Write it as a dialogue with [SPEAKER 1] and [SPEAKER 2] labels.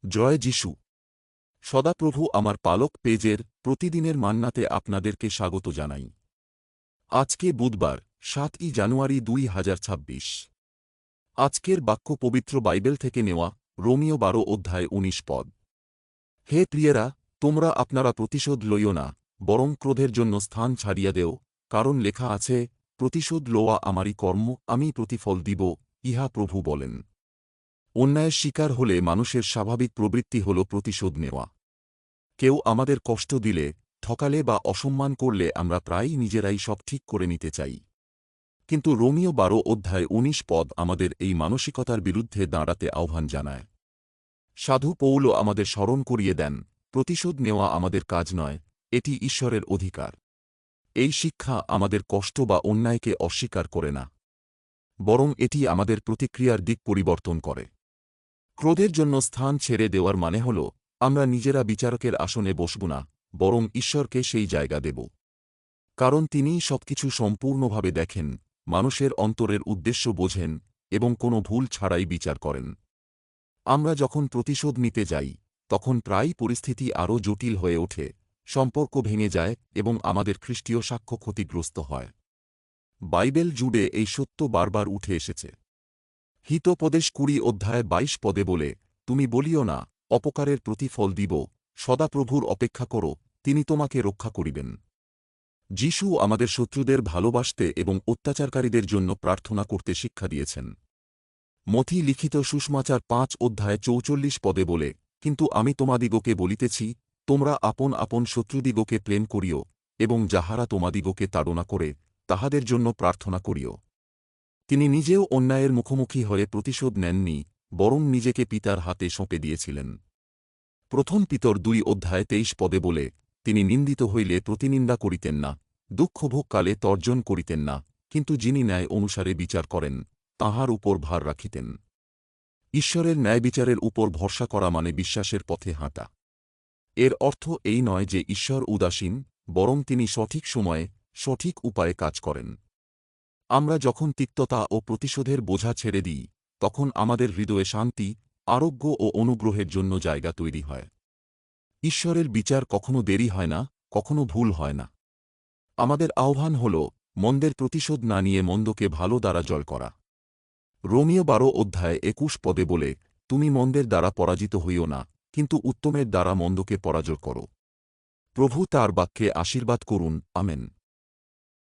[SPEAKER 1] জয় যিশু। সদাপ্রভু আমার পালক পেজের প্রতিদিনের মান্নাতে আপনাদেরকে স্বাগত জানাই। আজকে বুধবার ৭ই জানুয়ারি ২০২৬। আজকের বাক্য পবিত্র বাইবেল থেকে নেওয়া, রোমীয় ১২ অধ্যায় ১৯ পদ। হে প্রিয়েরা, তোমরা আপনারা প্রতিশোধ লইও না, বরং ক্রোধের জন্য স্থান ছাড়িয়া দেও, কারণ লেখা আছে, প্রতিশোধ লওয়া আমারই কর্ম, আমি প্রতিফল দিব, ইহা প্রভু বলেন। অন্যায়ের শিকার হলে মানুষের স্বাভাবিক প্রবৃত্তি হল প্রতিশোধ নেওয়া। কেউ আমাদের কষ্ট দিলে, ঠকালে বা অসম্মান করলে আমরা প্রায়ই নিজেরাই সব ঠিক করে নিতে চাই। কিন্তু রোমীয় ১২ অধ্যায় ১৯ পদ আমাদের এই মানসিকতার বিরুদ্ধে দাঁড়াতে আহ্বান জানায়। সাধু পৌলও আমাদের স্মরণ করিয়ে দেন, প্রতিশোধ নেওয়া আমাদের কাজ নয়, এটি ঈশ্বরের অধিকার। এই শিক্ষা আমাদের কষ্ট বা অন্যায়কে অস্বীকার করে না, বরং এটি আমাদের প্রতিক্রিয়ার দিক পরিবর্তন করে। ক্রোধের জন্য স্থান ছেড়ে দেওয়ার মানে হল, আমরা নিজেরা বিচারকের আসনে বসব না, বরং ঈশ্বরকে সেই জায়গা দেব। কারণ তিনিই সবকিছু সম্পূর্ণভাবে দেখেন, মানুষের অন্তরের উদ্দেশ্য বোঝেন এবং কোনো ভুল ছাড়াই বিচার করেন। আমরা যখন প্রতিশোধ নিতে যাই, তখন প্রায়ই পরিস্থিতি আরও জটিল হয়ে ওঠে, সম্পর্ক ভেঙে যায় এবং আমাদের খ্রিস্টীয় সাক্ষ্য ক্ষতিগ্রস্ত হয়। বাইবেল জুড়ে এই সত্য বারবার উঠে এসেছে। হিতোপদেশ ২০ অধ্যায় ২২ পদে বলে, তুমি বলিও না, অপকারের প্রতিফল দিব, সদাপ্রভুর অপেক্ষা করো, তিনি তোমাকে রক্ষা করিবেন। যিশু আমাদের শত্রুদের ভালোবাসতে এবং অত্যাচারকারীদের জন্য প্রার্থনা করতে শিক্ষা দিয়েছেন। মথি লিখিত সুসমাচার ৫ অধ্যায় ৪৪ পদে বলে, কিন্তু আমি তোমাদিগকে বলিতেছি, তোমরা আপন আপন শত্রুদিগকে প্রেম করিও, এবং যাহারা তোমাদিগকে তাড়না করে, তাহাদের জন্য প্রার্থনা করিও। তিনি নিজেও অন্যায়ের মুখোমুখি হয়ে প্রতিশোধ নেননি, বরং নিজেকে পিতার হাতে সঁপে দিয়েছিলেন। প্রথম পিতর ২ অধ্যায় ২৩ পদে বলে, তিনি নিন্দিত হইলে প্রতিনিন্দা করিতেন না, দুঃখভোগকালে তর্জন করিতেন না, কিন্তু যিনি ন্যায় অনুসারে বিচার করেন, তাঁহার উপর ভার রাখিতেন। ঈশ্বরের ন্যায়বিচারের উপর ভরসা করা মানে বিশ্বাসের পথে হাঁটা। এর অর্থ এই নয় যে ঈশ্বর উদাসীন, বরং তিনি সঠিক সময়ে, সঠিক উপায়ে কাজ করেন। আমরা যখন তিক্ততা ও প্রতিশোধের বোঝা ছেড়ে দিই, তখন আমাদের হৃদয়ে শান্তি, আরোগ্য ও অনুগ্রহের জন্য জায়গা তৈরি হয়। ঈশ্বরের বিচার কখনো দেরি হয় না, কখনো ভুল হয় না। আমাদের আহ্বান হল, মন্দের প্রতিশোধ না নিয়ে মন্দকে ভালো দ্বারা জয় করা। রোমীয় ১২ অধ্যায় ২১ পদে বলে, তুমি মন্দের দ্বারা পরাজিত হইও না, কিন্তু উত্তমের দ্বারা মন্দকে পরাজয় করো। প্রভু তাঁর বাক্যে আশীর্বাদ করুন, আমেন।